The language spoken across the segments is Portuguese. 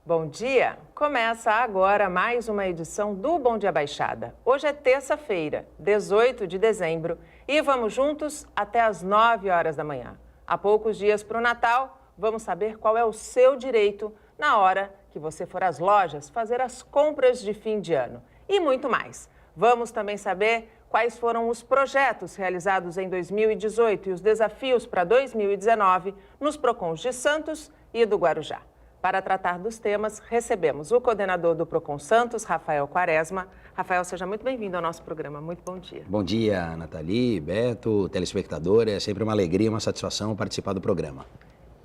Bom dia! Começa agora mais uma edição do Bom Dia Baixada. Hoje é terça-feira, 18 de dezembro, e vamos juntos até às 9 horas da manhã. Há poucos dias para o Natal, vamos saber qual é o seu direito na hora que você for às lojas fazer as compras de fim de ano. E muito mais. Vamos também saber quais foram os projetos realizados em 2018 e os desafios para 2019 nos PROCONs de Santos e do Guarujá. Para tratar dos temas, recebemos o coordenador do PROCON Santos, Rafael Quaresma. Rafael, seja muito bem-vindo ao nosso programa. Muito bom dia. Bom dia, Nathalie, Beto, telespectador. É sempre uma alegria, uma satisfação participar do programa.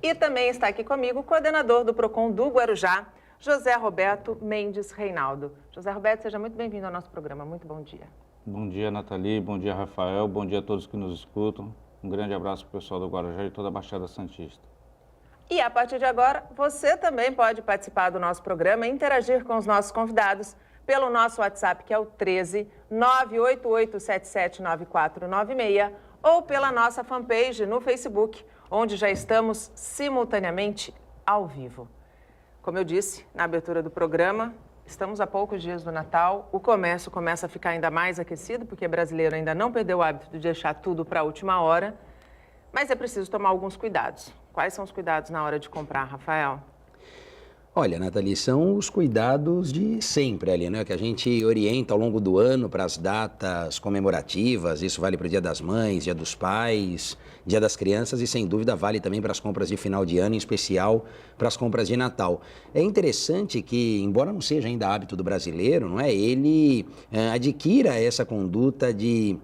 E também está aqui comigo o coordenador do PROCON do Guarujá, José Roberto Mendes Reinaldo. José Roberto, seja muito bem-vindo ao nosso programa. Muito bom dia. Bom dia, Nathalie. Bom dia, Rafael. Bom dia a todos que nos escutam. Um grande abraço para o pessoal do Guarujá e toda a Baixada Santista. E a partir de agora, você também pode participar do nosso programa e interagir com os nossos convidados pelo nosso WhatsApp, que é o 13 988779496, ou pela nossa fanpage no Facebook, onde já estamos simultaneamente ao vivo. Como eu disse na abertura do programa, estamos a poucos dias do Natal, o comércio começa a ficar ainda mais aquecido, porque brasileiro ainda não perdeu o hábito de deixar tudo para a última hora, mas é preciso tomar alguns cuidados. Quais são os cuidados na hora de comprar, Rafael? Olha, Nathalie, são os cuidados de sempre ali, né? Que a gente orienta ao longo do ano para as datas comemorativas. Isso vale para o Dia das Mães, Dia dos Pais, Dia das Crianças e, sem dúvida, vale também para as compras de final de ano, em especial para as compras de Natal. É interessante que, embora não seja ainda hábito do brasileiro, não é? Ele adquira essa conduta de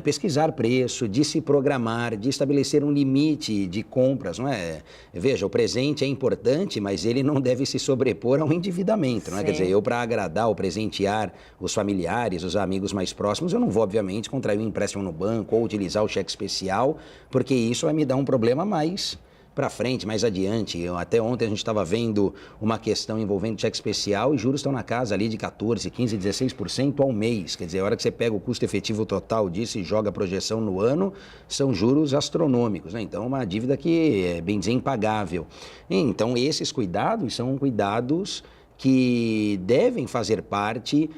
pesquisar preço, de se programar, de estabelecer um limite de compras, não é? Veja, o presente é importante, mas ele não deve se sobrepor ao endividamento, não é? Quer dizer, eu para agradar ou presentear os familiares, os amigos mais próximos, eu não vou, obviamente, contrair um empréstimo no banco ou utilizar o cheque especial, porque isso vai me dar um problema mais para frente, mais adiante. Até ontem a gente estava vendo uma questão envolvendo cheque especial e juros estão na casa ali de 14%, 15%, 16% ao mês. Quer dizer, a hora que você pega o custo efetivo total disso e joga a projeção no ano, são juros astronômicos, né? Então, uma dívida que é, bem dizer, impagável. Então, esses cuidados são cuidados que devem fazer parte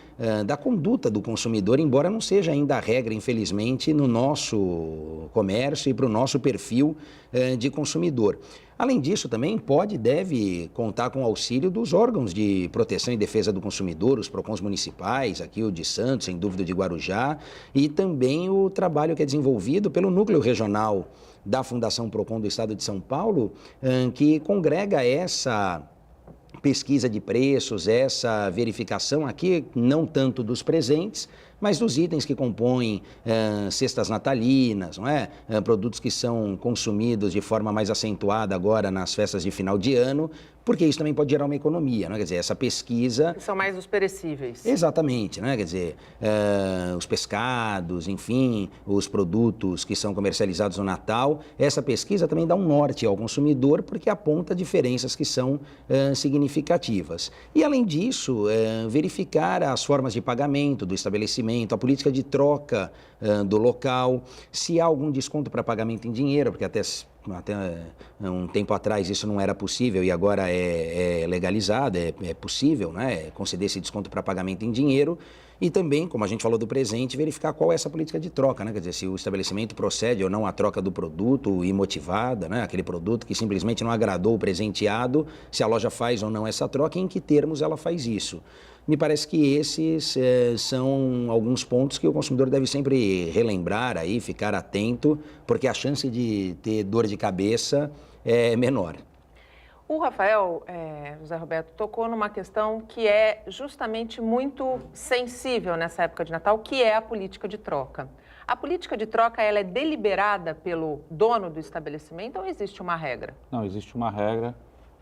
da conduta do consumidor, embora não seja ainda a regra, infelizmente, no nosso comércio e para o nosso perfil de consumidor. Além disso, também pode e deve contar com o auxílio dos órgãos de proteção e defesa do consumidor, os PROCONs municipais, aqui o de Santos, sem dúvida, de Guarujá, e também o trabalho que é desenvolvido pelo Núcleo Regional da Fundação PROCON do Estado de São Paulo, que congrega essa pesquisa de preços, essa verificação aqui, não tanto dos presentes, mas dos itens que compõem cestas natalinas, não é? Produtos que são consumidos de forma mais acentuada agora nas festas de final de ano, porque isso também pode gerar uma economia, não é? Quer dizer, essa pesquisa... Que são mais os perecíveis. Exatamente, né? Quer dizer, os pescados, enfim, os produtos que são comercializados no Natal, essa pesquisa também dá um norte ao consumidor, porque aponta diferenças que são significativas. E, além disso, verificar as formas de pagamento do estabelecimento, a política de troca do local, se há algum desconto para pagamento em dinheiro, porque até um tempo atrás isso não era possível e agora é legalizado, é possível, né, conceder esse desconto para pagamento em dinheiro. E também, como a gente falou do presente, verificar qual é essa política de troca, né? Quer dizer, se o estabelecimento procede ou não à troca do produto imotivada, né? Aquele produto que simplesmente não agradou o presenteado, se a loja faz ou não essa troca e em que termos ela faz isso. Me parece que esses são alguns pontos que o consumidor deve sempre relembrar aí, ficar atento, porque a chance de ter dor de cabeça é menor. O Rafael, José Roberto, tocou numa questão que é justamente muito sensível nessa época de Natal, que é a política de troca. A política de troca, ela é deliberada pelo dono do estabelecimento ou existe uma regra? Não, existe uma regra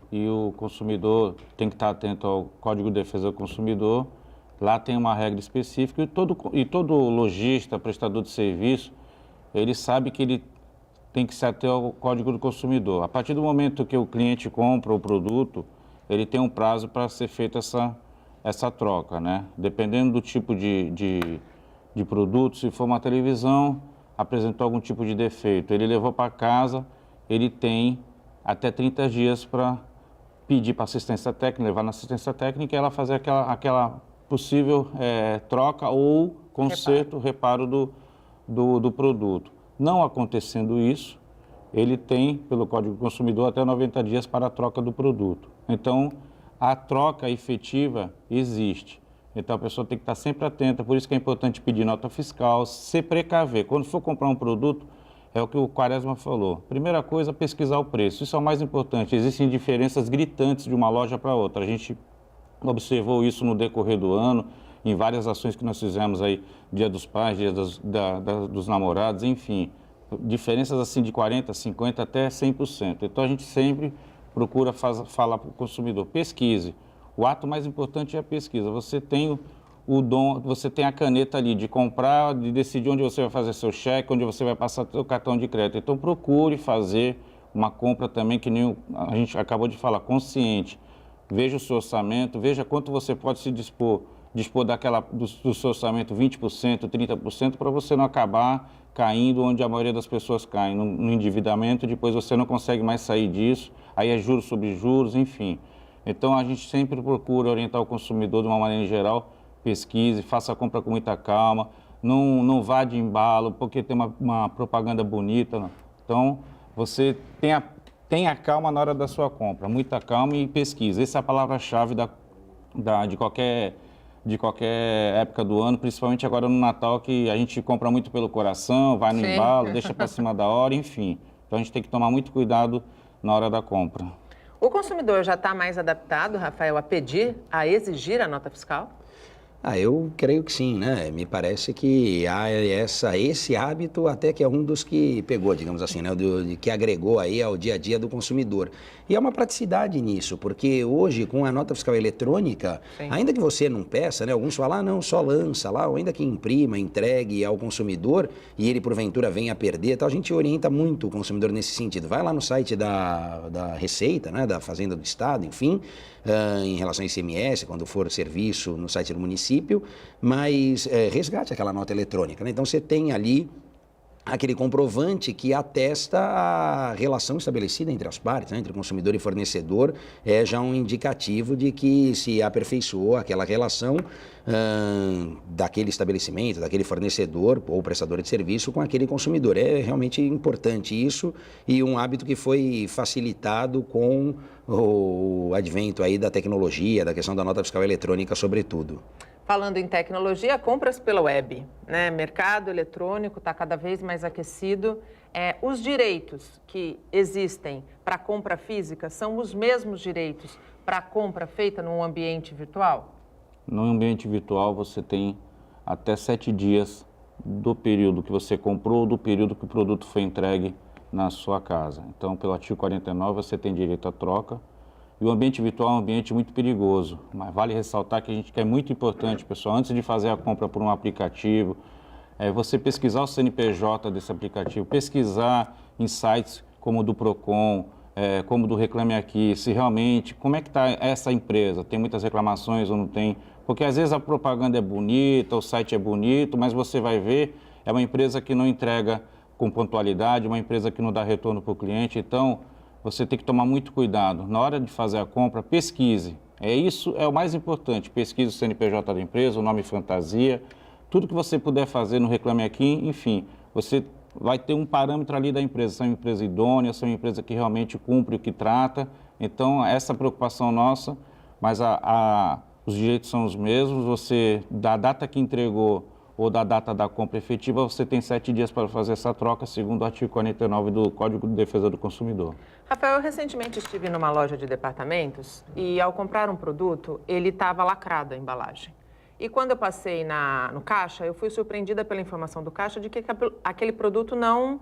e o consumidor tem que estar atento ao Código de Defesa do Consumidor. Lá tem uma regra específica e todo lojista, prestador de serviço, ele sabe que ele tem que se ater ao Código do Consumidor. A partir do momento que o cliente compra o produto, ele tem um prazo para ser feita essa troca, né? Dependendo do tipo de produto, se for uma televisão, apresentou algum tipo de defeito, ele levou para casa, ele tem até 30 dias para pedir para assistência técnica, levar na assistência técnica e ela fazer aquela possível troca ou conserto, reparo do produto. Não acontecendo isso, ele tem, pelo Código do Consumidor, até 90 dias para a troca do produto. Então, a troca efetiva existe. Então, a pessoa tem que estar sempre atenta, por isso que é importante pedir nota fiscal, se precaver. Quando for comprar um produto, é o que o Quaresma falou. Primeira coisa, pesquisar o preço. Isso é o mais importante. Existem diferenças gritantes de uma loja para outra. A gente observou isso no decorrer do ano, em várias ações que nós fizemos aí, Dia dos Pais, Dia dos Namorados, enfim. Diferenças assim de 40%, 50% até 100%. Então, a gente sempre procura falar para o consumidor, pesquise. O ato mais importante é a pesquisa. Você tem o dom, você tem a caneta ali de comprar, de decidir onde você vai fazer seu cheque, onde você vai passar seu cartão de crédito. Então, procure fazer uma compra também, que nem a gente acabou de falar, consciente. Veja o seu orçamento, veja quanto você pode se dispor do seu orçamento 20%, 30%, para você não acabar caindo onde a maioria das pessoas caem, no endividamento, depois você não consegue mais sair disso, aí é juros sobre juros, enfim. Então, a gente sempre procura orientar o consumidor de uma maneira geral, pesquise, faça a compra com muita calma, não vá de embalo, porque tem uma propaganda bonita. Não. Então, você tenha calma na hora da sua compra, muita calma e pesquisa. Essa é a palavra-chave de qualquer época do ano, principalmente agora no Natal, que a gente compra muito pelo coração, vai no embalo, deixa para cima da hora, enfim. Então, a gente tem que tomar muito cuidado na hora da compra. O consumidor já está mais adaptado, Rafael, a exigir a nota fiscal? Eu creio que sim, né? Me parece que há esse hábito até que é um dos que pegou, digamos assim, né? Que agregou aí ao dia a dia do consumidor. E há uma praticidade nisso, porque hoje com a nota fiscal eletrônica, sim, ainda que você não peça, né? Alguns falam, não, só lança lá, ou ainda que imprima, entregue ao consumidor e ele porventura venha a perder, tal, a gente orienta muito o consumidor nesse sentido. Vai lá no site da Receita, né? Da Fazenda do Estado, enfim, em relação ao ICMS, quando for serviço no site do município, mas resgate aquela nota eletrônica, né? Então você tem ali aquele comprovante que atesta a relação estabelecida entre as partes, né? Entre consumidor e fornecedor, é já um indicativo de que se aperfeiçoou aquela relação daquele estabelecimento, daquele fornecedor ou prestador de serviço com aquele consumidor. É realmente importante isso e um hábito que foi facilitado com o advento aí da tecnologia, da questão da nota fiscal eletrônica, sobretudo. Falando em tecnologia, compras pela web, né? Mercado eletrônico está cada vez mais aquecido. Os direitos que existem para a compra física são os mesmos direitos para a compra feita num ambiente virtual? No ambiente virtual você tem até 7 dias do período que você comprou, do período que o produto foi entregue na sua casa. Então, pelo artigo 49, você tem direito à troca. E o ambiente virtual é um ambiente muito perigoso, mas vale ressaltar que é muito importante, pessoal, antes de fazer a compra por um aplicativo, você pesquisar o CNPJ desse aplicativo, pesquisar em sites como o do Procon, como o do Reclame Aqui, se realmente, como é que está essa empresa, tem muitas reclamações ou não tem, porque às vezes a propaganda é bonita, o site é bonito, mas você vai ver, é uma empresa que não entrega com pontualidade, uma empresa que não dá retorno para o cliente, então você tem que tomar muito cuidado. Na hora de fazer a compra, pesquise. Isso é o mais importante. Pesquise o CNPJ da empresa, o nome fantasia, tudo que você puder fazer no Reclame Aqui, enfim, você vai ter um parâmetro ali da empresa. Se é uma empresa idônea, se é uma empresa que realmente cumpre o que trata. Então, essa preocupação nossa, mas os direitos são os mesmos. Você, da data que entregou ou da data da compra efetiva, você tem 7 dias para fazer essa troca, segundo o artigo 49 do Código de Defesa do Consumidor. Rafael, eu recentemente estive numa loja de departamentos e, ao comprar um produto, ele estava lacrado a embalagem. E quando eu passei no caixa, eu fui surpreendida pela informação do caixa de que aquele produto não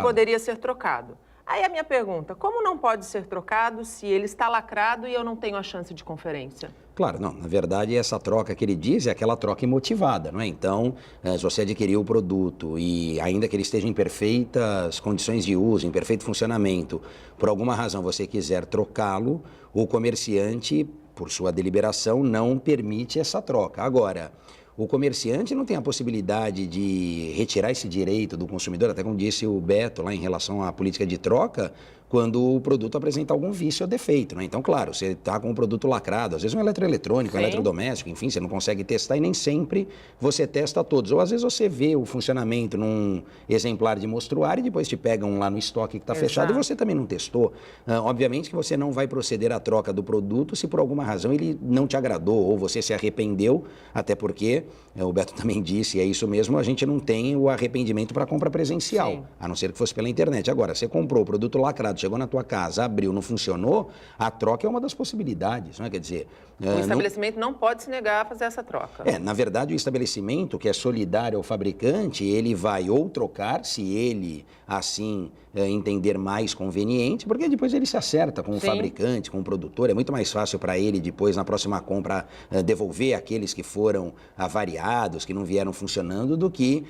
poderia ser trocado. Aí a minha pergunta, como não pode ser trocado se ele está lacrado e eu não tenho a chance de conferência? Claro, não, na verdade essa troca que ele diz é aquela troca imotivada, não é? Então, se você adquiriu o produto e ainda que ele esteja em perfeitas condições de uso, em perfeito funcionamento, por alguma razão você quiser trocá-lo, o comerciante, por sua deliberação, não permite essa troca. Agora, o comerciante não tem a possibilidade de retirar esse direito do consumidor, até como disse o Beto lá em relação à política de troca, quando o produto apresenta algum vício ou defeito, né? Então, claro, você está com um produto lacrado, às vezes um eletroeletrônico, um eletrodoméstico, enfim, você não consegue testar e nem sempre você testa todos. Ou às vezes você vê o funcionamento num exemplar de mostruário e depois te pegam lá no estoque que está fechado e você também não testou. Obviamente que você não vai proceder à troca do produto se por alguma razão ele não te agradou ou você se arrependeu, até porque, o Beto também disse, é isso mesmo, a gente não tem o arrependimento para compra presencial, a não ser que fosse pela internet. Agora, você comprou o produto lacrado, chegou na tua casa, abriu, não funcionou, a troca é uma das possibilidades, não é? Quer dizer... O estabelecimento não pode se negar a fazer essa troca. Na verdade, o estabelecimento que é solidário ao fabricante, ele vai ou trocar, se ele assim entender mais conveniente, porque depois ele se acerta com o fabricante, com o produtor, é muito mais fácil para ele depois, na próxima compra, devolver aqueles que foram avariados, que não vieram funcionando, do que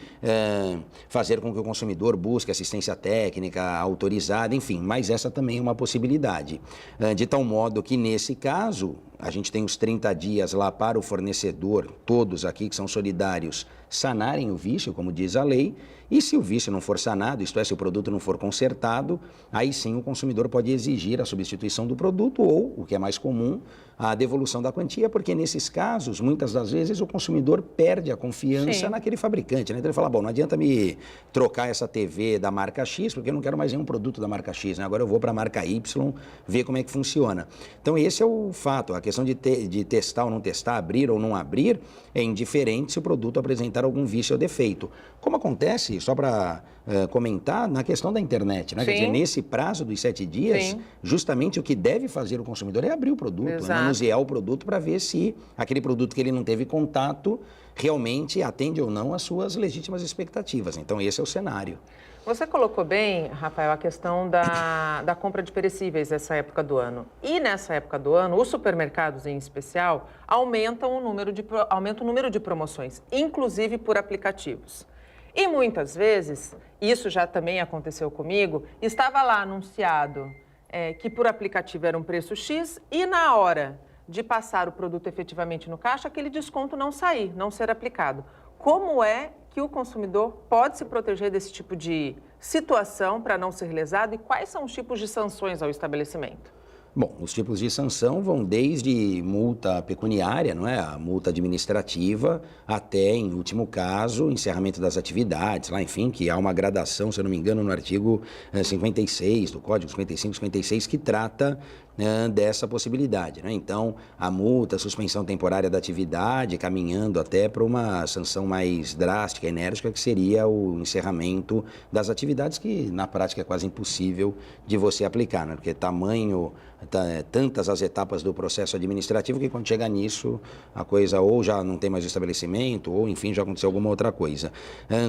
fazer com que o consumidor busque assistência técnica autorizada, enfim, mas essa também é uma possibilidade. De tal modo que, nesse caso, a gente tem os 30 dias lá para o fornecedor, todos aqui que são solidários, sanarem o vício, como diz a lei, e se o vício não for sanado, isto é, se o produto não for consertado, aí sim o consumidor pode exigir a substituição do produto ou, o que é mais comum, a devolução da quantia, porque nesses casos, muitas das vezes, o consumidor perde a confiança naquele fabricante, né? Então ele fala, bom, não adianta me trocar essa TV da marca X, porque eu não quero mais nenhum produto da marca X, né? Agora eu vou para a marca Y, ver como é que funciona. Então esse é o fato, a questão de testar ou não testar, abrir ou não abrir, é indiferente se o produto apresentar algum vício ou defeito. Como acontece, só para comentar, na questão da internet, né? Quer dizer, nesse prazo dos 7 dias, justamente o que deve fazer o consumidor é abrir o produto, manusear o produto para ver se aquele produto que ele não teve contato realmente atende ou não às suas legítimas expectativas. Então esse é o cenário. Você colocou bem, Rafael, a questão da compra de perecíveis nessa época do ano. E nessa época do ano, os supermercados em especial aumentam o número de promoções, inclusive por aplicativos. E muitas vezes, isso já também aconteceu comigo, estava lá anunciado que por aplicativo era um preço X e na hora de passar o produto efetivamente no caixa, aquele desconto não sair, não ser aplicado. Como é que o consumidor pode se proteger desse tipo de situação para não ser lesado e quais são os tipos de sanções ao estabelecimento? Bom, os tipos de sanção vão desde multa pecuniária, não é? A multa administrativa, até, em último caso, encerramento das atividades, lá, enfim, que há uma gradação, se eu não me engano, no artigo 56 do Código 55-56, que trata dessa possibilidade, né? Então, a multa, a suspensão temporária da atividade, caminhando até para uma sanção mais drástica, enérgica, que seria o encerramento das atividades, que na prática é quase impossível de você aplicar, né? Porque tantas as etapas do processo administrativo que quando chega nisso, a coisa ou já não tem mais o estabelecimento, ou enfim, já aconteceu alguma outra coisa.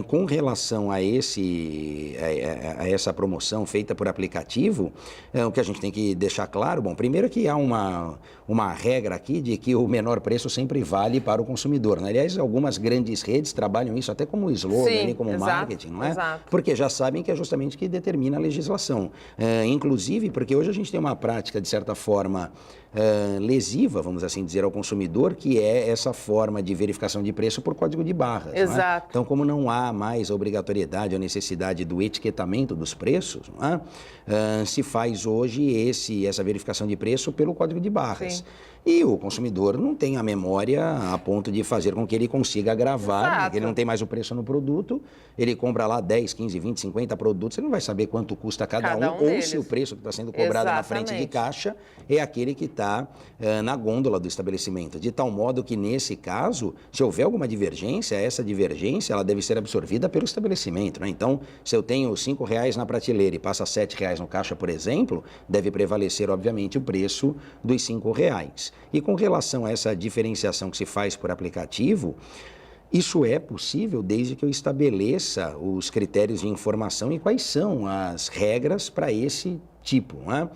Com relação a essa promoção feita por aplicativo, o que a gente tem que deixar claro, bom, primeiro que há uma regra aqui de que o menor preço sempre vale para o consumidor, né? Aliás, algumas grandes redes trabalham isso até como slogan, como marketing, não é? Porque já sabem que é justamente o que determina a legislação. Inclusive, porque hoje a gente tem uma prática, de certa forma, lesiva, vamos assim dizer, ao consumidor, que é essa forma de verificação de preço por código de barras. Exato. Não é? Então, como não há mais a obrigatoriedade ou necessidade do etiquetamento dos preços, não é? Se faz hoje essa verificação de preço pelo código de barras. Sim. E o consumidor não tem a memória a ponto de fazer com que ele consiga gravar, porque ele não tem mais o preço no produto, ele compra lá 10, 15, 20, 50 produtos, ele não vai saber quanto custa cada um ou se o preço que está sendo cobrado na frente de caixa é aquele que está na gôndola do estabelecimento. De tal modo que, nesse caso, se houver alguma divergência, essa divergência ela deve ser absorvida pelo estabelecimento, né? Então, se eu tenho R$5 na prateleira e passa R$7 no caixa, por exemplo, deve prevalecer, obviamente, o preço dos R$5. E com relação a essa diferenciação que se faz por aplicativo, isso é possível desde que eu estabeleça os critérios de informação e quais são as regras para esse tipo, né?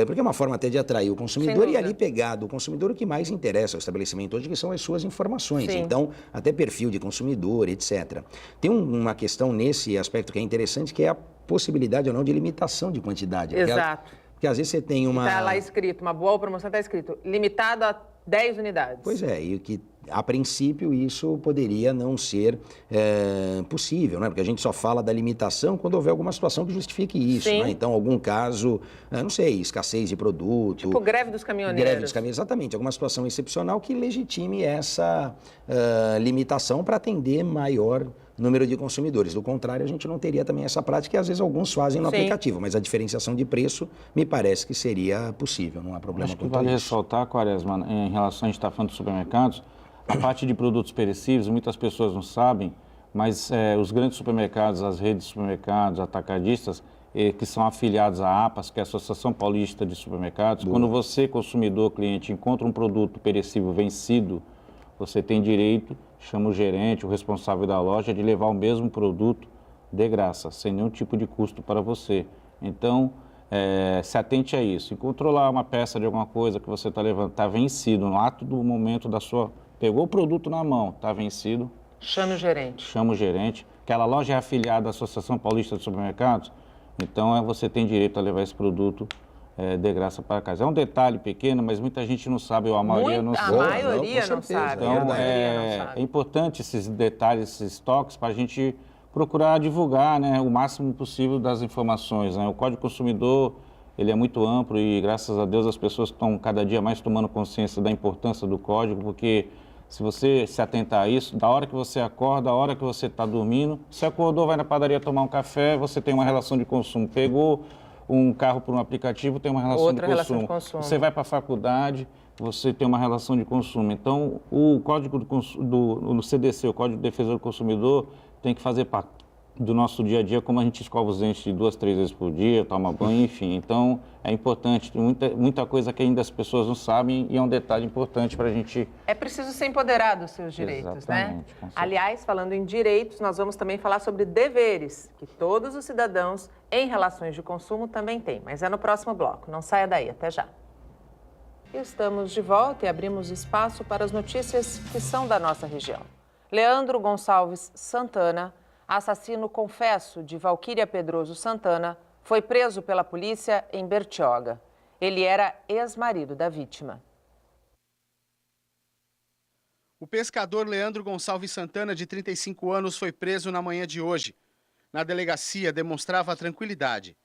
Porque é uma forma até de atrair o consumidor e ali pegar do consumidor o que mais interessa ao estabelecimento hoje, que são as suas informações. Sim. Então, até perfil de consumidor, etc. Tem uma questão nesse aspecto que é interessante, que é a possibilidade ou não de limitação de quantidade. Exato. Porque às vezes você tem uma... Está lá escrito, uma boa promoção está escrito, limitado a 10 unidades. Pois é, e o que A princípio, isso poderia não ser possível, né? Porque a gente só fala da limitação quando houver alguma situação que justifique isso, né? Então, algum caso, não sei, escassez de produto. Tipo greve dos caminhoneiros. Greve dos caminhoneiros, exatamente. Alguma situação excepcional que legitime essa limitação para atender maior número de consumidores. Do contrário, a gente não teria também essa prática que às vezes alguns fazem no aplicativo, mas a diferenciação de preço me parece que seria possível, não há problema Acho que quanto vale a isso. ressaltar, Quaresma, em relação, a gente está falando dos supermercados, a parte de produtos perecíveis, muitas pessoas não sabem, mas os grandes supermercados, as redes de supermercados, atacadistas, que são afiliados à APAS, que é a Associação Paulista de Supermercados, quando você, consumidor, cliente, encontra um produto perecível vencido, você tem direito, chama o gerente, o responsável da loja, de levar o mesmo produto de graça, sem nenhum tipo de custo para você. Então, se atente a isso. Encontrou lá uma peça de alguma coisa que você está levando, está vencido, no ato do momento da sua... Pegou o produto na mão, está vencido. Chama o gerente. Chama o gerente. Aquela loja é afiliada à Associação Paulista de Supermercados, então você tem direito a levar esse produto de graça para casa. É um detalhe pequeno, mas muita gente não sabe, ou a maioria não sabe. A maioria não sabe. Então, é importante esses detalhes, esses toques, para a gente procurar divulgar, né, o máximo possível das informações, né? O Código Consumidor, ele é muito amplo e, graças a Deus, as pessoas estão cada dia mais tomando consciência da importância do código, porque se você se atentar a isso, da hora que você acorda, da hora que você está dormindo, se acordou, vai na padaria tomar um café, você tem uma relação de consumo. Pegou um carro por um aplicativo, tem uma relação de consumo. Você vai para a faculdade, você tem uma relação de consumo. Então, o Código do CDC, o Código de Defesa do Consumidor, tem que fazer parte do nosso dia a dia, como a gente escova os dentes 2, 3 vezes por dia, toma banho, enfim. Então, é importante, tem muita coisa que ainda as pessoas não sabem e é um detalhe importante para a gente... É preciso ser empoderado dos seus direitos, né? Aliás, falando em direitos, nós vamos também falar sobre deveres, que todos os cidadãos em relações de consumo também têm, mas é no próximo bloco. Não saia daí, até já. Estamos de volta e abrimos espaço para as notícias que são da nossa região. Leandro Gonçalves Santana, assassino confesso de Valquíria Pedroso Santana, foi preso pela polícia em Bertioga. Ele era ex-marido da vítima. O pescador Leandro Gonçalves Santana, de 35 anos, foi preso na manhã de hoje. Na delegacia, demonstrava tranquilidade.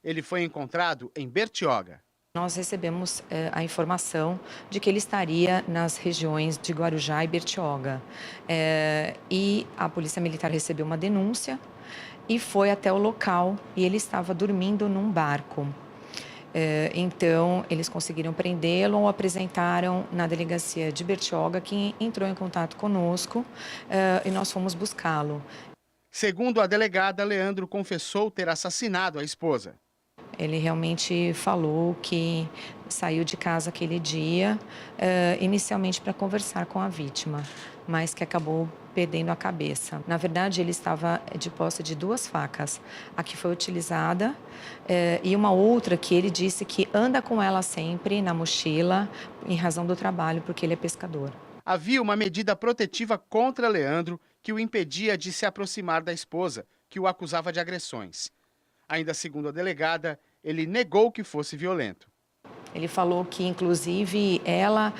Ele foi encontrado em Bertioga. Nós recebemos a informação de que ele estaria nas regiões de Guarujá e Bertioga. E a Polícia Militar recebeu uma denúncia e foi até o local e ele estava dormindo num barco. Então, eles conseguiram prendê-lo ou apresentaram na delegacia de Bertioga, que entrou em contato conosco e nós fomos buscá-lo. Segundo a delegada, Leandro confessou ter assassinado a esposa. Ele realmente falou que saiu de casa aquele dia, inicialmente para conversar com a vítima, mas que acabou perdendo a cabeça. Na verdade, ele estava de posse de 2 facas. A que foi utilizada e uma outra que ele disse que anda com ela sempre na mochila, em razão do trabalho, porque ele é pescador. Havia uma medida protetiva contra Leandro que o impedia de se aproximar da esposa, que o acusava de agressões. Ainda segundo a delegada, ele negou que fosse violento. Ele falou que, inclusive, ela,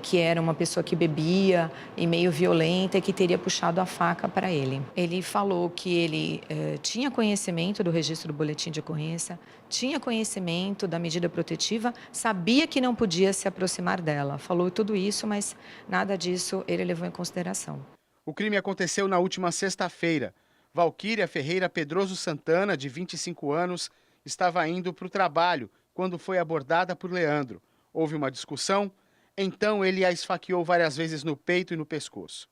que era uma pessoa que bebia e meio violenta, que teria puxado a faca para ele. Ele falou que ele tinha conhecimento do registro do boletim de ocorrência, tinha conhecimento da medida protetiva, sabia que não podia se aproximar dela. Falou tudo isso, mas nada disso ele levou em consideração. O crime aconteceu na última sexta-feira. Valquíria Ferreira Pedroso Santana, de 25 anos, estava indo para o trabalho quando foi abordada por Leandro. Houve uma discussão, então ele a esfaqueou várias vezes no peito e no pescoço.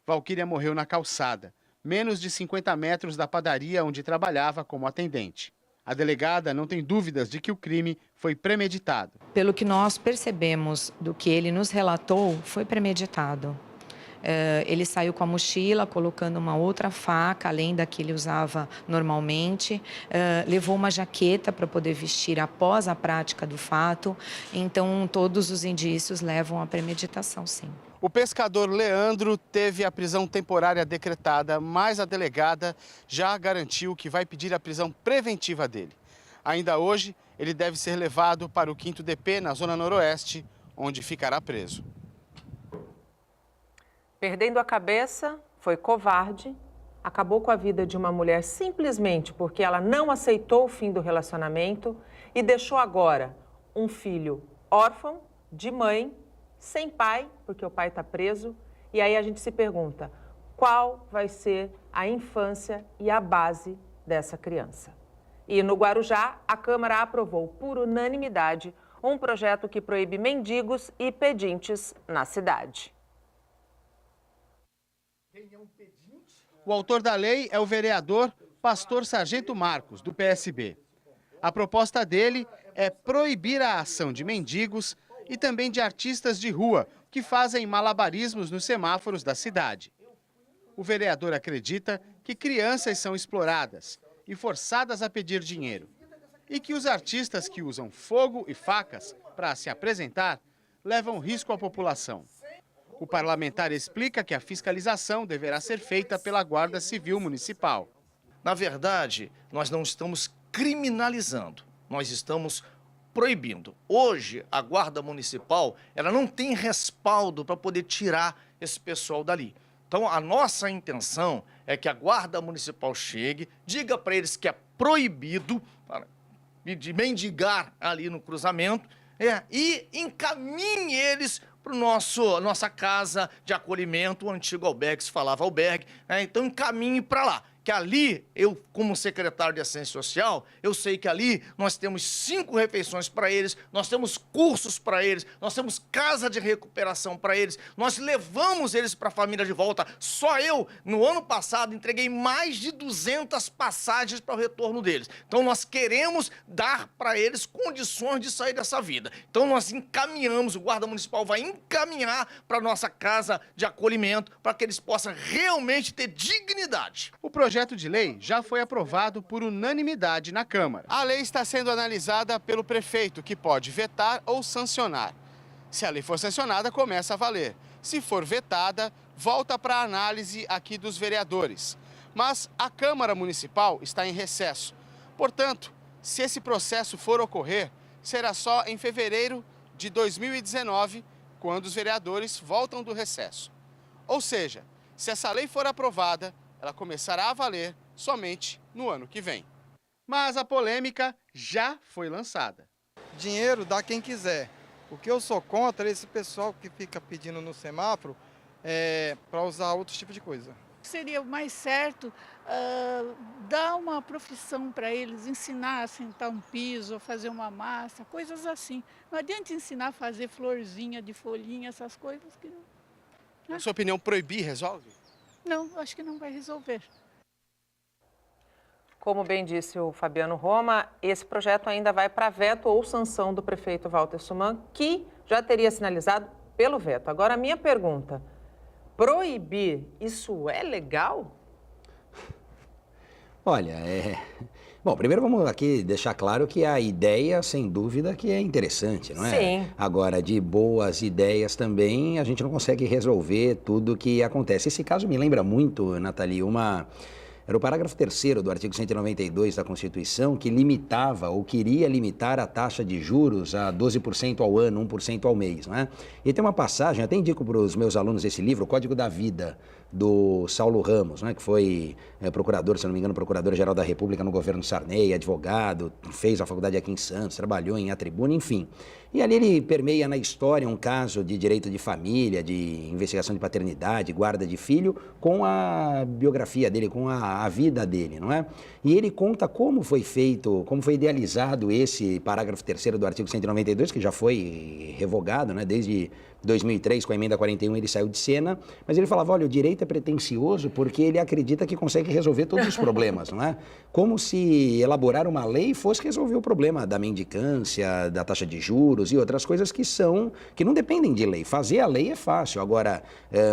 Valquíria morreu na calçada, menos de 50 metros da padaria onde trabalhava como atendente. A delegada não tem dúvidas de que o crime foi premeditado. Pelo que nós percebemos do que ele nos relatou, foi premeditado. Ele saiu com a mochila, colocando uma outra faca, além da que ele usava normalmente. Levou uma jaqueta para poder vestir após a prática do fato. Então, todos os indícios levam à premeditação, sim. O pescador Leandro teve a prisão temporária decretada, mas a delegada já garantiu que vai pedir a prisão preventiva dele. Ainda hoje, ele deve ser levado para o 5º DP, na Zona Noroeste, onde ficará preso. Perdendo a cabeça, foi covarde, acabou com a vida de uma mulher simplesmente porque ela não aceitou o fim do relacionamento e deixou agora um filho órfão, de mãe, sem pai, porque o pai está preso. E aí a gente se pergunta, qual vai ser a infância e a base dessa criança? E no Guarujá, a Câmara aprovou por unanimidade um projeto que proíbe mendigos e pedintes na cidade. O autor da lei é o vereador Pastor Sargento Marcos, do PSB. A proposta dele é proibir a ação de mendigos e também de artistas de rua que fazem malabarismos nos semáforos da cidade. O vereador acredita que crianças são exploradas e forçadas a pedir dinheiro e que os artistas que usam fogo e facas para se apresentar levam risco à população. O parlamentar explica que a fiscalização deverá ser feita pela Guarda Civil Municipal. Na verdade, nós não estamos criminalizando, nós estamos proibindo. Hoje, a Guarda Municipal ela não tem respaldo para poder tirar esse pessoal dali. Então, a nossa intenção é que a Guarda Municipal chegue, diga para eles que é proibido de mendigar ali no cruzamento e encaminhe eles para nossa casa de acolhimento, o antigo albergue, se falava albergue, então encaminhe para lá. Que ali, eu como secretário de Assistência Social, eu sei que ali nós temos 5 refeições para eles, nós temos cursos para eles, nós temos casa de recuperação para eles, nós levamos eles para a família de volta. Só eu, no ano passado, entreguei mais de 200 passagens para o retorno deles. Então nós queremos dar para eles condições de sair dessa vida. Então nós encaminhamos, o Guarda Municipal vai encaminhar para a nossa casa de acolhimento para que eles possam realmente ter dignidade. O projeto de lei já foi aprovado por unanimidade na Câmara. A lei está sendo analisada pelo prefeito, que pode vetar ou sancionar. Se a lei for sancionada, começa a valer. Se for vetada, volta para a análise aqui dos vereadores. Mas a Câmara Municipal está em recesso. Portanto, se esse processo for ocorrer, será só em fevereiro de 2019, quando os vereadores voltam do recesso. Ou seja, se essa lei for aprovada, ela começará a valer somente no ano que vem. Mas a polêmica já foi lançada. Dinheiro dá quem quiser. O que eu sou contra é esse pessoal que fica pedindo no semáforo para usar outros tipos de coisa. Seria mais certo dar uma profissão para eles, ensinar a sentar um piso, fazer uma massa, coisas assim. Não adianta ensinar a fazer florzinha de folhinha, essas coisas que não. Na sua opinião, proibir resolve? Não, acho que não vai resolver. Como bem disse o Fabiano Roma, esse projeto ainda vai para veto ou sanção do prefeito Walter Suman, que já teria sinalizado pelo veto. Agora, a minha pergunta, proibir, isso é legal? Olha, Bom, primeiro vamos aqui deixar claro que a ideia, sem dúvida, que é interessante, não é? Sim. Agora, de boas ideias também, a gente não consegue resolver tudo que acontece. Esse caso me lembra muito, Nathalie, era o parágrafo 3º do artigo 192 da Constituição que limitava ou queria limitar a taxa de juros a 12% ao ano, 1% ao mês, não é? E tem uma passagem, até indico para os meus alunos esse livro, o Código da Vida, do Saulo Ramos, né, que foi procurador, se não me engano, procurador-geral da República no governo Sarney, advogado, fez a faculdade aqui em Santos, trabalhou em A Tribuna, enfim. E ali ele permeia na história um caso de direito de família, de investigação de paternidade, guarda de filho, com a biografia dele, com a vida dele, não é? E ele conta como foi feito, como foi idealizado esse parágrafo 3º do artigo 192, que já foi revogado, né, desde 2003, com a emenda 41, ele saiu de cena, mas ele falava, olha, o direito é pretensioso porque ele acredita que consegue resolver todos os problemas, não é? Como se elaborar uma lei fosse resolver o problema da mendicância, da taxa de juros e outras coisas que não dependem de lei. Fazer a lei é fácil, agora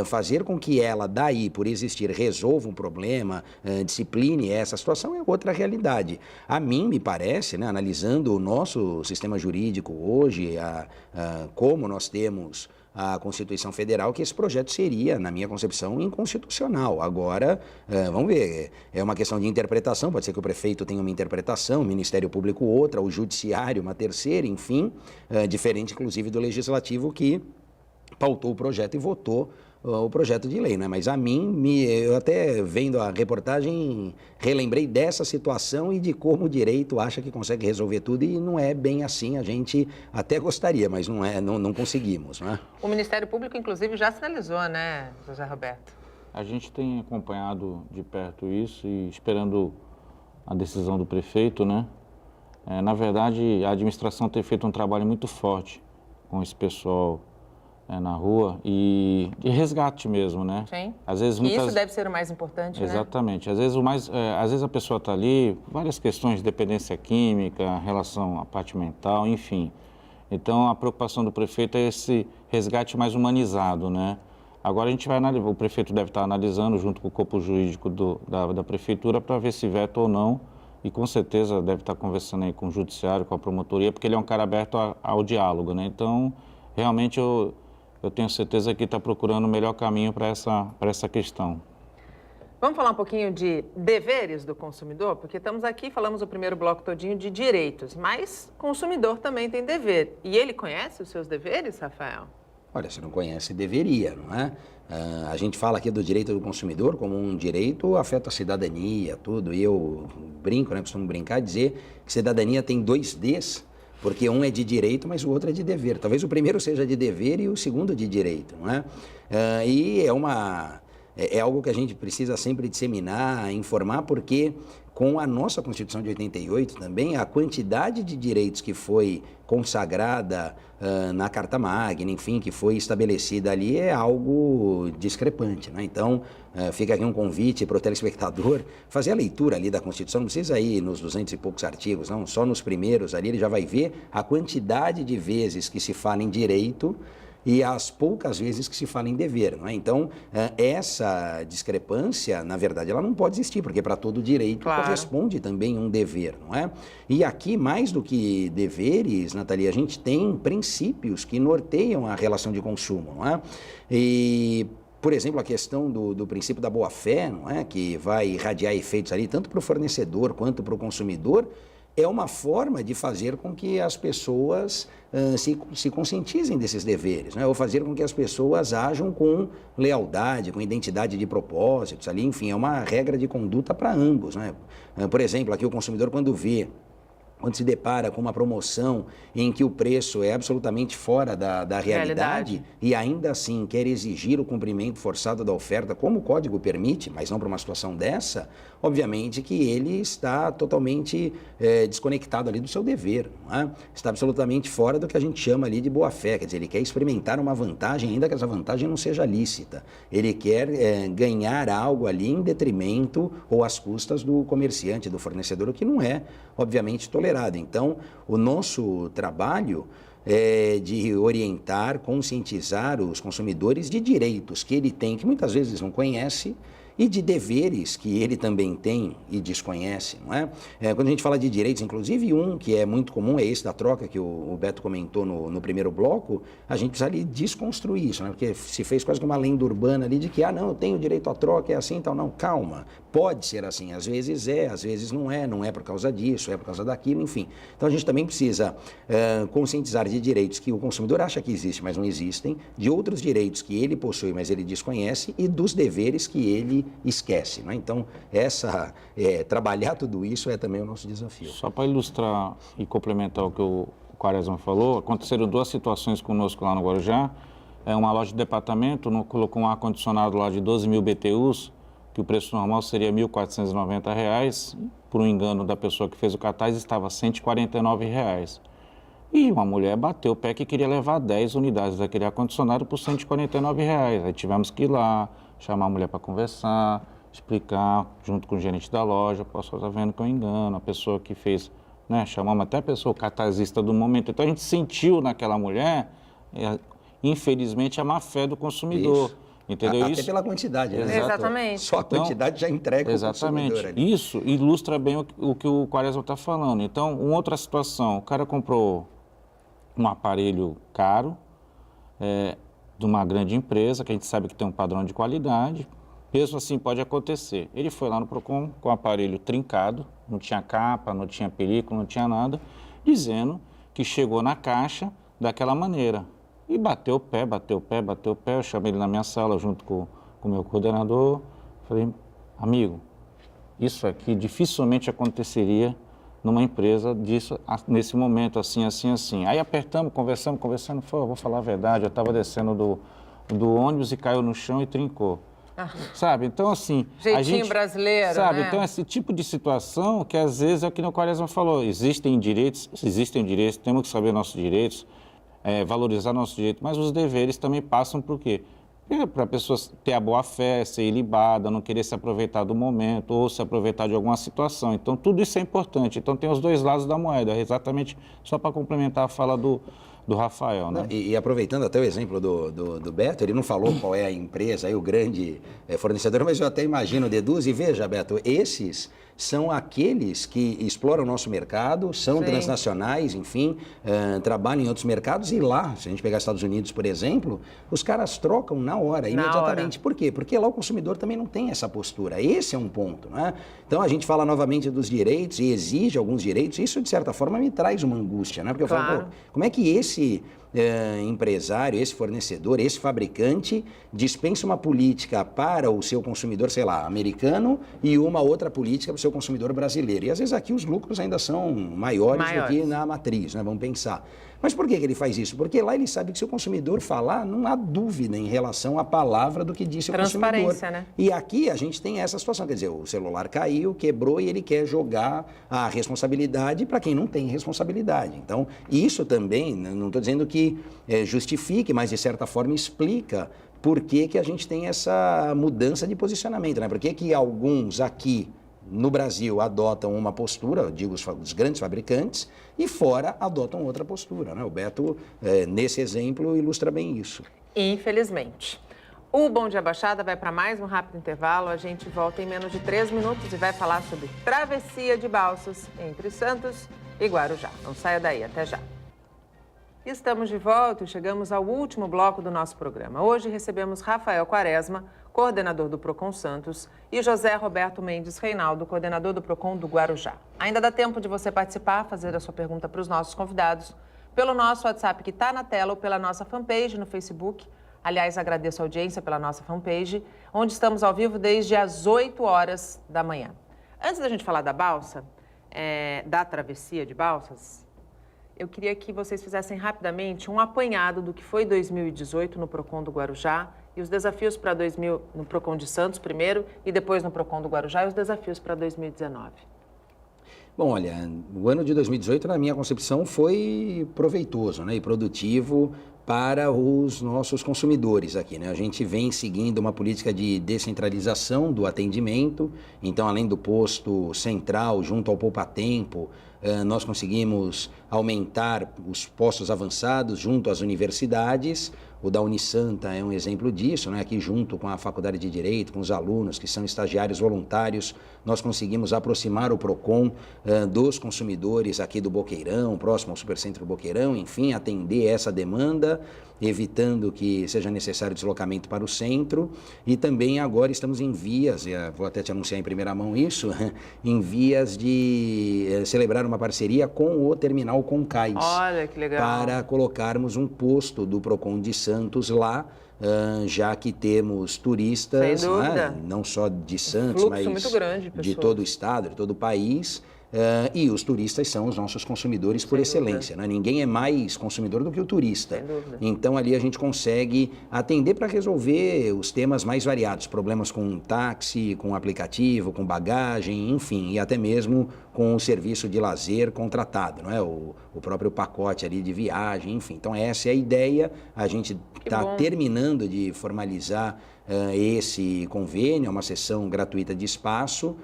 fazer com que ela, daí, por existir, resolva um problema, discipline essa situação é outra realidade. A mim me parece, né, analisando o nosso sistema jurídico hoje, como nós temos a Constituição Federal, que esse projeto seria, na minha concepção, inconstitucional. Agora, vamos ver, é uma questão de interpretação, pode ser que o prefeito tenha uma interpretação, o Ministério Público outra, o Judiciário uma terceira, enfim, diferente inclusive do Legislativo que pautou o projeto e votou o projeto de lei, né? Mas a mim, eu até vendo a reportagem, relembrei dessa situação e de como o direito acha que consegue resolver tudo e não é bem assim, a gente até gostaria, mas não conseguimos, né? O Ministério Público, inclusive, já sinalizou, né, José Roberto? A gente tem acompanhado de perto isso e esperando a decisão do prefeito, né? Na verdade, a administração tem feito um trabalho muito forte com esse pessoal na rua e de resgate mesmo, né? Sim. Às vezes, Isso deve ser o mais importante, Exatamente. Às vezes a pessoa está ali, várias questões de dependência química, relação à parte mental, enfim. Então, a preocupação do prefeito é esse resgate mais humanizado, né? Agora a gente vai analisar, o prefeito deve estar analisando junto com o corpo jurídico da prefeitura para ver se veta ou não e com certeza deve estar conversando aí com o judiciário, com a promotoria, porque ele é um cara aberto ao diálogo, né? Então, realmente eu tenho certeza que está procurando o melhor caminho para essa questão. Vamos falar um pouquinho de deveres do consumidor? Porque estamos aqui, falamos o primeiro bloco todinho de direitos, mas o consumidor também tem dever. E ele conhece os seus deveres, Rafael? Olha, se não conhece, deveria, não é? A gente fala aqui do direito do consumidor como um direito afeta a cidadania, tudo. E eu brinco, né, costumo brincar, dizer que cidadania tem 2 Ds, porque um é de direito, mas o outro é de dever. Talvez o primeiro seja de dever e o segundo de direito, não é? E é algo que a gente precisa sempre disseminar, informar, porque com a nossa Constituição de 88 também, a quantidade de direitos que foi consagrada na Carta Magna, enfim, que foi estabelecida ali é algo discrepante, né? Então, fica aqui um convite para o telespectador fazer a leitura ali da Constituição, não precisa ir nos 200 e poucos artigos, não, só nos primeiros ali ele já vai ver a quantidade de vezes que se fala em direito e as poucas vezes que se fala em dever, não é? Então, essa discrepância, na verdade, ela não pode existir, porque para todo direito corresponde também um dever, não é? E aqui, mais do que deveres, Nathalie, a gente tem princípios que norteiam a relação de consumo, não é? E, por exemplo, a questão do princípio da boa-fé, não é? Que vai irradiar efeitos ali tanto para o fornecedor quanto para o consumidor, é uma forma de fazer com que as pessoas se conscientizem desses deveres, né? Ou fazer com que as pessoas ajam com lealdade, com identidade de propósitos ali, enfim, é uma regra de conduta para ambos, né? Por exemplo, aqui o consumidor quando se depara com uma promoção em que o preço é absolutamente fora da realidade e ainda assim quer exigir o cumprimento forçado da oferta, como o código permite, mas não para uma situação dessa, obviamente que ele está totalmente desconectado ali do seu dever, não é? Está absolutamente fora do que a gente chama ali de boa-fé, quer dizer, ele quer experimentar uma vantagem, ainda que essa vantagem não seja lícita. Ele quer ganhar algo ali em detrimento ou às custas do comerciante, do fornecedor, o que não é, obviamente, tolerado. Então, o nosso trabalho é de orientar, conscientizar os consumidores de direitos que ele tem, que muitas vezes não conhece, e de deveres que ele também tem e desconhece, não é? Quando a gente fala de direitos, inclusive um que é muito comum é esse da troca que o Beto comentou no primeiro bloco, a gente precisa ali desconstruir isso, né? Porque se fez quase que uma lenda urbana ali de que, não, eu tenho direito à troca, é assim, então não, calma, pode ser assim, às vezes não é por causa disso, é por causa daquilo, enfim. Então a gente também precisa conscientizar de direitos que o consumidor acha que existem, mas não existem, de outros direitos que ele possui, mas ele desconhece, e dos deveres que ele esquece, né? Então, trabalhar tudo isso é também o nosso desafio. Só para ilustrar e complementar o que o Quaresma falou, aconteceram 2 situações conosco lá no Guarujá. Uma loja de departamento colocou um ar-condicionado lá de 12 mil BTUs, que o preço normal seria R$ 1.490, por um engano da pessoa que fez o cartaz, estava R$ 149. E uma mulher bateu o pé que queria levar 10 unidades daquele ar-condicionado por R$ 149. Aí tivemos que ir lá, chamar a mulher para conversar, explicar, junto com o gerente da loja, o pessoal está vendo que é um engano, a pessoa que fez, né, chamamos até a pessoa, o cartazista do momento. Então a gente sentiu naquela mulher, infelizmente, a má fé do consumidor. Isso. Entendeu? Até pela quantidade, né? Exatamente. Só a quantidade já entrega o consumidor ali. Isso ilustra bem o que o Quaresma está falando. Então, uma outra situação, o cara comprou um aparelho caro, de uma grande empresa, que a gente sabe que tem um padrão de qualidade, mesmo assim pode acontecer. Ele foi lá no Procon com o aparelho trincado, não tinha capa, não tinha película, não tinha nada, dizendo que chegou na caixa daquela maneira. E bateu o pé, eu chamei ele na minha sala junto com o meu coordenador, falei, amigo, isso aqui dificilmente aconteceria numa empresa disso, nesse momento, assim. Aí apertamos, conversando, vou falar a verdade, eu estava descendo do ônibus e caiu no chão e trincou. Sabe? Então, assim... Jeitinho brasileiro, sabe? né? Então, esse tipo de situação que, às vezes, é o que o Quaresma falou. Existem direitos, temos que saber nossos direitos, valorizar nossos direitos, mas os deveres também passam por quê? Para a pessoa ter a boa-fé, ser ilibada, não querer se aproveitar do momento ou se aproveitar de alguma situação. Então, tudo isso é importante. Então, tem os dois lados da moeda, exatamente só para complementar a fala do Rafael, né? E aproveitando até o exemplo do Beto, ele não falou qual é a empresa, aí, o grande fornecedor, mas eu até imagino, deduz, e veja, Beto, esses são aqueles que exploram o nosso mercado, são transnacionais, enfim, trabalham em outros mercados e lá, se a gente pegar Estados Unidos, por exemplo, os caras trocam na hora, imediatamente. Por quê? Porque lá o consumidor também não tem essa postura. Esse é um ponto, né? Então a gente fala novamente dos direitos e exige alguns direitos, isso de certa forma me traz uma angústia, né? Porque eu falo, pô, como é que esse empresário, esse fornecedor, esse fabricante dispensa uma política para o seu consumidor, sei lá, americano e uma outra política para o seu consumidor brasileiro. E às vezes aqui os lucros ainda são maiores do que na matriz, né? Vamos pensar. Mas por que ele faz isso? Porque lá ele sabe que se o consumidor falar, não há dúvida em relação à palavra do que disse o consumidor. Transparência, né? E aqui a gente tem essa situação, quer dizer, o celular caiu, quebrou e ele quer jogar a responsabilidade para quem não tem responsabilidade. Então, isso também, não estou dizendo que justifique, mas de certa forma explica por que a gente tem essa mudança de posicionamento, né? Por que alguns aqui no Brasil adotam uma postura, digo os grandes fabricantes, e fora adotam outra postura, né? O Beto, nesse exemplo, ilustra bem isso. Infelizmente. O Bom Dia Baixada vai para mais um rápido intervalo. A gente volta em menos de 3 minutos e vai falar sobre travessia de balsas entre Santos e Guarujá. Não saia daí, até já. Estamos de volta e chegamos ao último bloco do nosso programa. Hoje recebemos Rafael Quaresma, coordenador do Procon Santos, e José Roberto Mendes Reinaldo, coordenador do Procon do Guarujá. Ainda dá tempo de você participar, fazer a sua pergunta para os nossos convidados, pelo nosso WhatsApp que está na tela ou pela nossa fanpage no Facebook. Aliás, agradeço a audiência pela nossa fanpage, onde estamos ao vivo desde as 8 horas da manhã. Antes da gente falar da balsa, da travessia de balsas, eu queria que vocês fizessem rapidamente um apanhado do que foi 2018 no Procon do Guarujá e os desafios para no Procon de Santos primeiro e depois no Procon do Guarujá e os desafios para 2019. Bom, olha, o ano de 2018, na minha concepção, foi proveitoso, né, e produtivo para os nossos consumidores aqui, né? A gente vem seguindo uma política de descentralização do atendimento, então, além do posto central junto ao poupa-tempo, nós conseguimos aumentar os postos avançados junto às universidades. O da Unisanta é um exemplo disso, né? Aqui junto com a Faculdade de Direito, com os alunos que são estagiários voluntários, nós conseguimos aproximar o Procon dos consumidores aqui do Boqueirão, próximo ao Supercentro Boqueirão, enfim, atender essa demanda, evitando que seja necessário deslocamento para o centro. E também agora estamos em vias, vou até te anunciar em primeira mão isso, em vias de celebrar uma parceria com o terminal Concais. Olha que legal. Para colocarmos um posto do Procon de Santos lá, já que temos turistas, né, não só de Santos, mas muito grande, de todo o estado, de todo o país. E os turistas são os nossos consumidores por excelência, né? Ninguém é mais consumidor do que o turista. Então ali a gente consegue atender para resolver os temas mais variados, problemas com táxi, com aplicativo, com bagagem, enfim, e até mesmo com o serviço de lazer contratado, não é? O próprio pacote ali de viagem, enfim. Então essa é a ideia, a gente está terminando de formalizar esse convênio, uma sessão gratuita de espaço.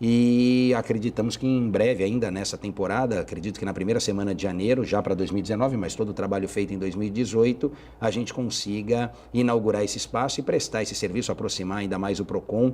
E acreditamos que em breve, ainda nessa temporada, acredito que na primeira semana de janeiro, já para 2019, mas todo o trabalho feito em 2018, a gente consiga inaugurar esse espaço e prestar esse serviço, aproximar ainda mais o Procon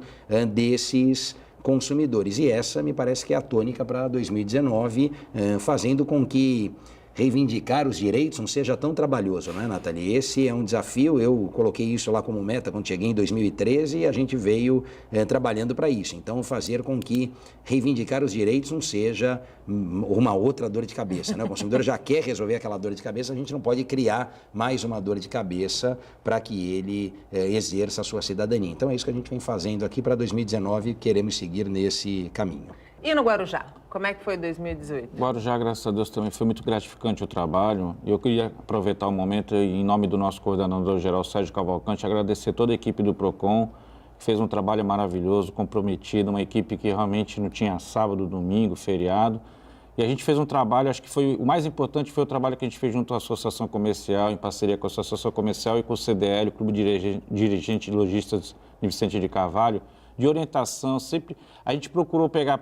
desses consumidores. E essa me parece que é a tônica para 2019, fazendo com que reivindicar os direitos não seja tão trabalhoso, não é, Nathalie? Esse é um desafio, eu coloquei isso lá como meta quando cheguei em 2013 e a gente veio trabalhando para isso. Então, fazer com que reivindicar os direitos não seja uma outra dor de cabeça, né? O consumidor já quer resolver aquela dor de cabeça, a gente não pode criar mais uma dor de cabeça para que ele exerça a sua cidadania. Então, é isso que a gente vem fazendo aqui para 2019 e queremos seguir nesse caminho. E no Guarujá, como é que foi 2018? Guarujá, graças a Deus, também foi muito gratificante o trabalho. Eu queria aproveitar o momento, em nome do nosso coordenador-geral, Sérgio Cavalcante, agradecer toda a equipe do PROCON, que fez um trabalho maravilhoso, comprometido, uma equipe que realmente não tinha sábado, domingo, feriado. E a gente fez um trabalho, acho que foi o mais importante foi o trabalho que a gente fez junto à Associação Comercial, em parceria com a Associação Comercial e com o CDL, o Clube Dirigente de Lojistas de Vicente de Carvalho, de orientação. Sempre a gente procurou pegar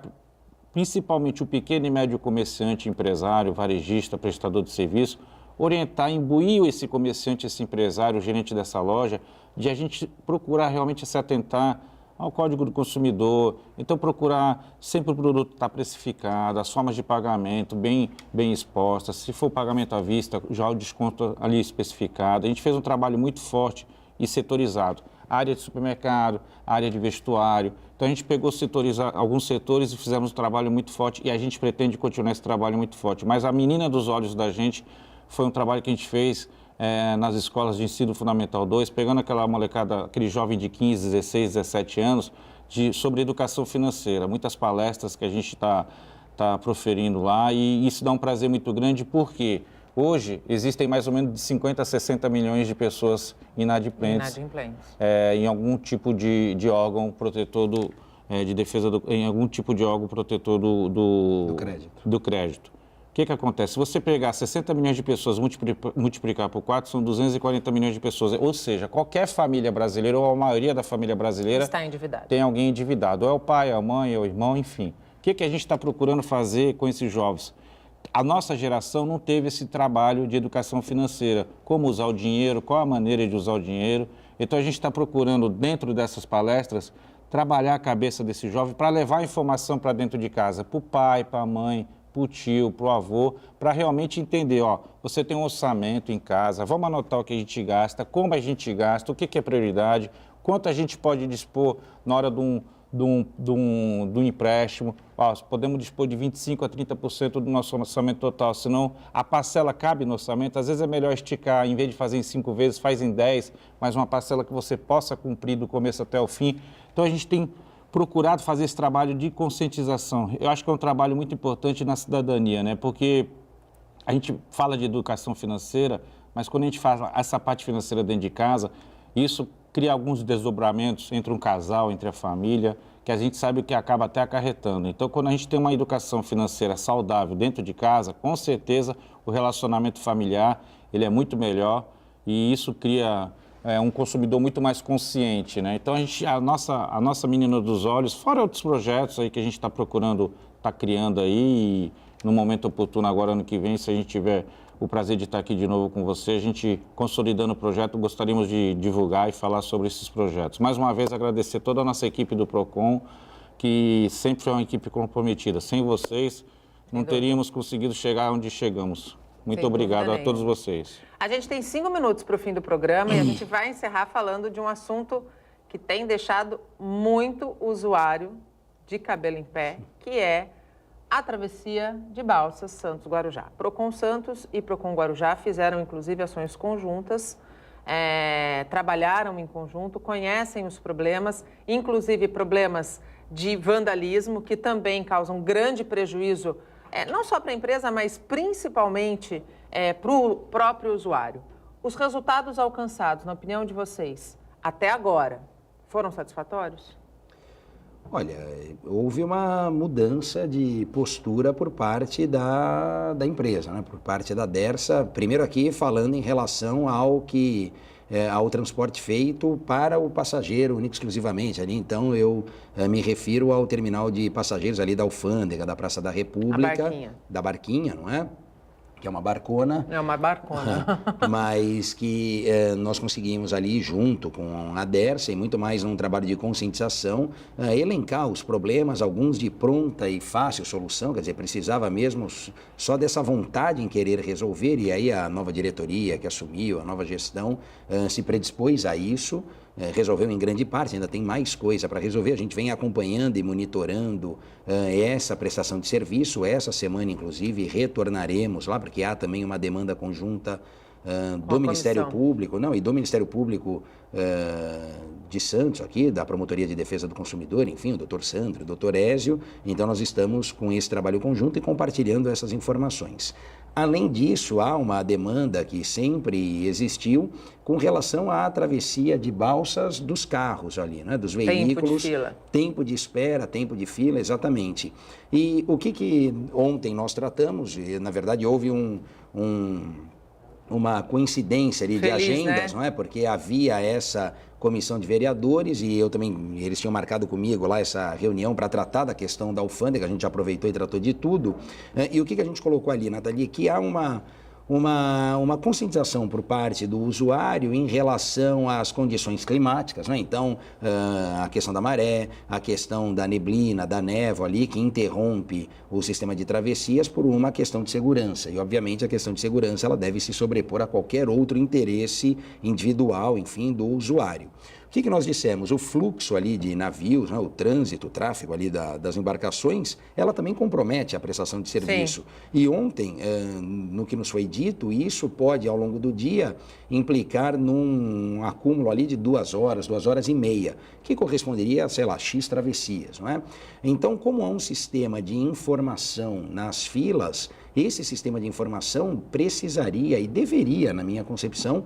principalmente o pequeno e médio comerciante, empresário, varejista, prestador de serviço, orientar, imbuir esse comerciante, esse empresário, o gerente dessa loja, de a gente procurar realmente se atentar ao Código do Consumidor, então procurar sempre o produto estar precificado, as formas de pagamento bem expostas, se for pagamento à vista, já o desconto ali especificado. A gente fez um trabalho muito forte e setorizado. Área de supermercado, área de vestuário. Então a gente pegou alguns setores e fizemos um trabalho muito forte e a gente pretende continuar esse trabalho muito forte. Mas a menina dos olhos da gente foi um trabalho que a gente fez nas escolas de ensino fundamental 2, pegando aquela molecada, aquele jovem de 15, 16, 17 anos, sobre educação financeira. Muitas palestras que a gente está proferindo lá e isso dá um prazer muito grande porque hoje existem mais ou menos de 50 a 60 milhões de pessoas inadimplentes. Em algum tipo de órgão protetor de defesa, em algum tipo de órgão protetor do crédito. O que acontece? Se você pegar 60 milhões de pessoas, multiplicar por 4, são 240 milhões de pessoas. Ou seja, qualquer família brasileira, ou a maioria da família brasileira, está endividado. Tem alguém endividado. Ou é o pai, é a mãe, é o irmão, enfim. O que a gente está procurando fazer com esses jovens? A nossa geração não teve esse trabalho de educação financeira, como usar o dinheiro, qual a maneira de usar o dinheiro. Então, a gente está procurando, dentro dessas palestras, trabalhar a cabeça desse jovem para levar a informação para dentro de casa, para o pai, para a mãe, para o tio, para o avô, para realmente entender, você tem um orçamento em casa, vamos anotar o que a gente gasta, como a gente gasta, o que é prioridade, quanto a gente pode dispor na hora de um empréstimo. Podemos dispor de 25% a 30% do nosso orçamento total, senão a parcela cabe no orçamento. Às vezes é melhor esticar, em vez de fazer em 5 vezes, faz em 10, mas uma parcela que você possa cumprir do começo até o fim. Então a gente tem procurado fazer esse trabalho de conscientização. Eu acho que é um trabalho muito importante na cidadania, né? Porque a gente fala de educação financeira, mas quando a gente faz essa parte financeira dentro de casa, isso cria alguns desdobramentos entre um casal, entre a família, que a gente sabe que acaba até acarretando. Então, quando a gente tem uma educação financeira saudável dentro de casa, com certeza o relacionamento familiar ele é muito melhor e isso cria um consumidor muito mais consciente, né? Então, a nossa menina dos olhos, fora outros projetos aí que a gente está procurando, está criando aí, e no momento oportuno agora, ano que vem, se a gente tiver o prazer de estar aqui de novo com você, a gente consolidando o projeto, gostaríamos de divulgar e falar sobre esses projetos. Mais uma vez, agradecer toda a nossa equipe do PROCON, que sempre foi uma equipe comprometida. Sem vocês, não teríamos conseguido chegar onde chegamos. Muito obrigado a todos vocês. A gente tem 5 minutos para o fim do programa e a gente vai encerrar falando de um assunto que tem deixado muito usuário de cabelo em pé, que é a travessia de balsas Santos-Guarujá. Procon Santos e Procon Guarujá fizeram, inclusive, ações conjuntas, trabalharam em conjunto, conhecem os problemas, inclusive problemas de vandalismo, que também causam grande prejuízo, não só para a empresa, mas principalmente para o próprio usuário. Os resultados alcançados, na opinião de vocês, até agora, foram satisfatórios? Olha, houve uma mudança de postura por parte da empresa, né? Por parte da Dersa, primeiro aqui falando em relação ao transporte feito para o passageiro, único exclusivamente ali. Então, eu me refiro ao terminal de passageiros ali da Alfândega, da Praça da República. A Barquinha. Da Barquinha, não é? que é uma barcona. É uma barcona. Mas que nós conseguimos ali, junto com a Dersa e muito mais num trabalho de conscientização, elencar os problemas, alguns de pronta e fácil solução, quer dizer, precisava mesmo só dessa vontade em querer resolver, e aí a nova diretoria que assumiu, a nova gestão, se predispôs a isso, resolveu em grande parte, ainda tem mais coisa para resolver. A gente vem acompanhando e monitorando essa prestação de serviço. Essa semana, inclusive, retornaremos lá, porque há também uma demanda conjunta do Ministério Público, e do Ministério Público de Santos, aqui, da Promotoria de Defesa do Consumidor, enfim, o doutor Sandro, o doutor Ézio. Então, nós estamos com esse trabalho conjunto e compartilhando essas informações. Além disso, há uma demanda que sempre existiu com relação à travessia de balsas dos carros ali, né, dos veículos. Tempo de fila. Tempo de espera, tempo de fila, exatamente. E o que ontem nós tratamos, e, na verdade, houve uma coincidência ali de agendas, né? Não é? Porque havia essa comissão de vereadores e eu também, eles tinham marcado comigo lá essa reunião para tratar da questão da alfândega, a gente aproveitou e tratou de tudo. E o que a gente colocou ali, Nathalie, que há uma conscientização por parte do usuário em relação às condições climáticas, né? Então, a questão da maré, a questão da neblina, da névoa ali, que interrompe o sistema de travessias por uma questão de segurança. E, obviamente, a questão de segurança ela deve se sobrepor a qualquer outro interesse individual, enfim, do usuário. O que nós dissemos? O fluxo ali de navios, né, o trânsito, o tráfego ali das embarcações, ela também compromete a prestação de serviço. Sim. E ontem, no que nos foi dito, isso pode, ao longo do dia, implicar num acúmulo ali de 2 horas, 2 horas e meia, que corresponderia a, sei lá, X travessias, não é? Então, como há um sistema de informação nas filas, esse sistema de informação precisaria e deveria, na minha concepção,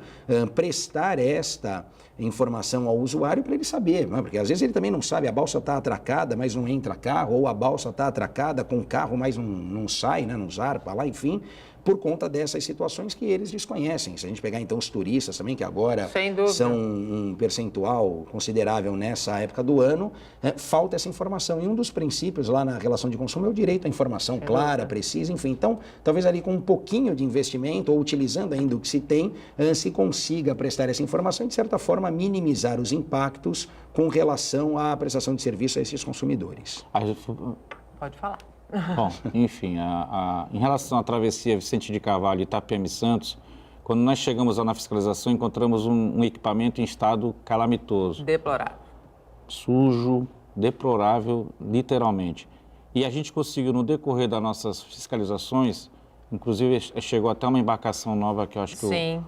prestar esta informação ao usuário para ele saber, não é? Porque às vezes ele também não sabe, a balsa está atracada, mas não entra carro, ou a balsa está atracada com carro, mas não sai, né? Não zarpa lá, enfim, por conta dessas situações que eles desconhecem. Se a gente pegar então os turistas também, que agora são um percentual considerável nessa época do ano, falta essa informação. E um dos princípios lá na relação de consumo é o direito à informação clara, precisa, enfim. Então, talvez ali com um pouquinho de investimento, ou utilizando ainda o que se tem, se consiga prestar essa informação e, de certa forma, minimizar os impactos com relação à prestação de serviço a esses consumidores. Pode falar. Bom, enfim, em relação à travessia Vicente de Carvalho e Itapiame Santos, quando nós chegamos lá na fiscalização, encontramos um equipamento em estado calamitoso. Deplorável. Sujo, deplorável, literalmente. E a gente conseguiu, no decorrer das nossas fiscalizações, inclusive chegou até uma embarcação nova que eu acho que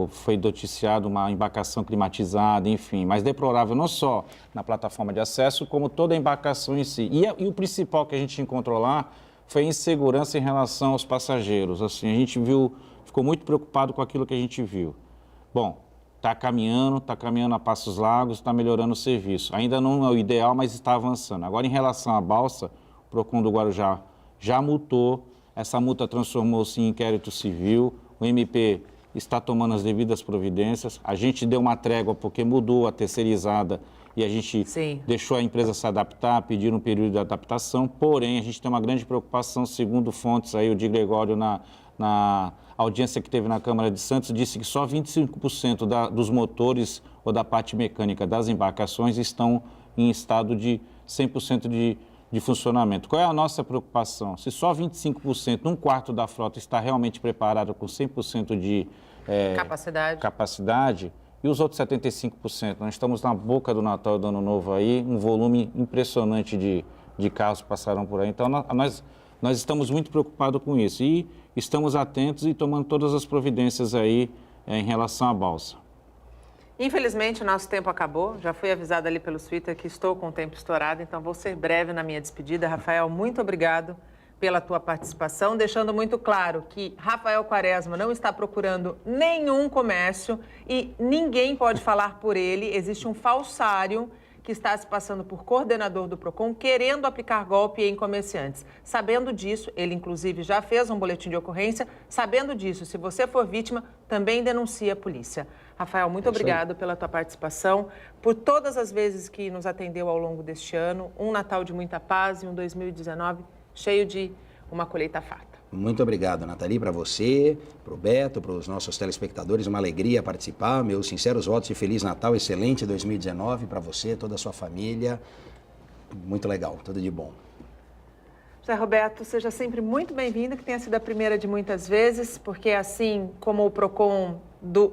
foi noticiado, uma embarcação climatizada, enfim, mas deplorável não só na plataforma de acesso, como toda a embarcação em si. E o principal que a gente encontrou lá foi a insegurança em relação aos passageiros. Assim, a gente ficou muito preocupado com aquilo que a gente viu. Bom, está caminhando a passos largos, está melhorando o serviço. Ainda não é o ideal, mas está avançando. Agora, em relação à balsa, o PROCON do Guarujá já multou, essa multa transformou-se em inquérito civil, o MP está tomando as devidas providências. A gente deu uma trégua porque mudou a terceirizada e a gente deixou a empresa se adaptar, pedir um período de adaptação. Porém, a gente tem uma grande preocupação, segundo fontes aí, o Di Gregório na audiência que teve na Câmara de Santos, disse que só 25% dos motores ou da parte mecânica das embarcações estão em estado de 100% de funcionamento. Qual é a nossa preocupação? Se só 25%, 1/4 da frota está realmente preparada com 100% de capacidade, e os outros 75%? Nós estamos na boca do Natal e do Ano Novo aí, um volume impressionante de carros passaram por aí. Então, nós estamos muito preocupados com isso e estamos atentos e tomando todas as providências aí em relação à balsa. Infelizmente, o nosso tempo acabou. Já fui avisada ali pelo Twitter que estou com o tempo estourado, então vou ser breve na minha despedida. Rafael, muito obrigado pela tua participação, deixando muito claro que Rafael Quaresma não está procurando nenhum comércio e ninguém pode falar por ele. Existe um falsário que está se passando por coordenador do PROCON, querendo aplicar golpe em comerciantes. Sabendo disso, ele inclusive já fez um boletim de ocorrência. Sabendo disso, se você for vítima, também denuncie a polícia. Rafael, muito obrigado pela tua participação, por todas as vezes que nos atendeu ao longo deste ano. Um Natal de muita paz e um 2019 cheio de uma colheita farta. Muito obrigado, Nathalie, para você, para o Beto, para os nossos telespectadores, uma alegria participar. Meus sinceros votos de Feliz Natal, excelente 2019 para você, toda a sua família. Muito legal, tudo de bom. José Roberto, seja sempre muito bem-vindo, que tenha sido a primeira de muitas vezes, porque assim como o PROCON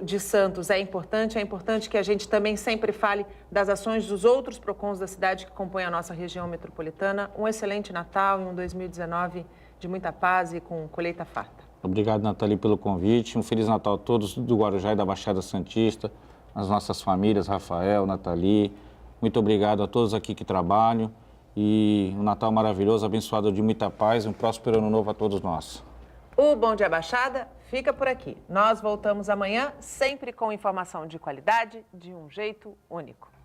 de Santos é importante que a gente também sempre fale das ações dos outros PROCONs da cidade que compõem a nossa região metropolitana. Um excelente Natal e um 2019 de muita paz e com colheita farta. Obrigado, Nathalie, pelo convite. Um Feliz Natal a todos do Guarujá e da Baixada Santista, as nossas famílias, Rafael, Nathalie. Muito obrigado a todos aqui que trabalham e um Natal maravilhoso, abençoado de muita paz e um próspero ano novo a todos nós. O Bom Dia Baixada fica por aqui. Nós voltamos amanhã, sempre com informação de qualidade, de um jeito único.